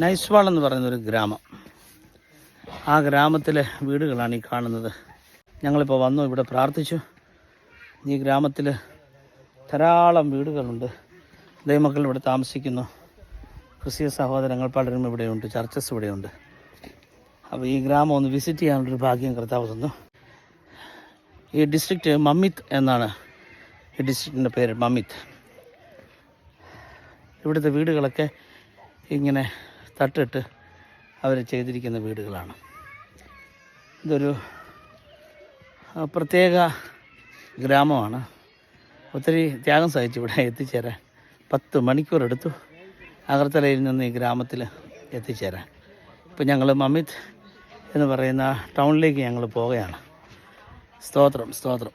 നൈസ്വാൾ എന്ന് പറയുന്നൊരു ഗ്രാമം. ആ ഗ്രാമത്തിലെ വീടുകളാണ് ഈ കാണുന്നത്. ഞങ്ങളിപ്പോൾ വന്നു, ഇവിടെ പ്രാർത്ഥിച്ചു. ഈ ഗ്രാമത്തിൽ ധാരാളം വീടുകളുണ്ട്. ദൈവമക്കൾ ഇവിടെ താമസിക്കുന്നു. ക്രിസ്തീയ സഹോദരങ്ങൾ പലരും ഇവിടെയുണ്ട്. ചർച്ചസ് ഇവിടെയുണ്ട്. അപ്പോൾ ഈ ഗ്രാമം ഒന്ന് വിസിറ്റ് ചെയ്യാനുള്ളൊരു ഭാഗ്യം കർത്താവ് തന്നു. ഈ ഡിസ്ട്രിക്റ്റ് മമ്മിത്ത് എന്നാണ് ഈ ഡിസ്ട്രിക്റ്റിൻ്റെ പേര്, മമ്മിത്ത്. ഇവിടുത്തെ വീടുകളൊക്കെ ഇങ്ങനെ തട്ടിട്ട് അവർ ചെയ്തിരിക്കുന്ന വീടുകളാണ്. ഇതൊരു പ്രത്യേക ഗ്രാമമാണ്. ഒത്തിരി ത്യാഗം സഹിച്ചു ഇവിടെ എത്തിച്ചേരാൻ. 10 മണിക്കൂർ എടുത്തു അഗർത്തലയിൽ നിന്ന് ഈ ഗ്രാമത്തിൽ എത്തിച്ചേരാൻ. ഇപ്പം ഞങ്ങൾ മമ്മിത്ത് എന്ന് പറയുന്ന ടൗണിലേക്ക് ഞങ്ങൾ പോവുകയാണ്. സ്തോത്രം സ്തോത്രം.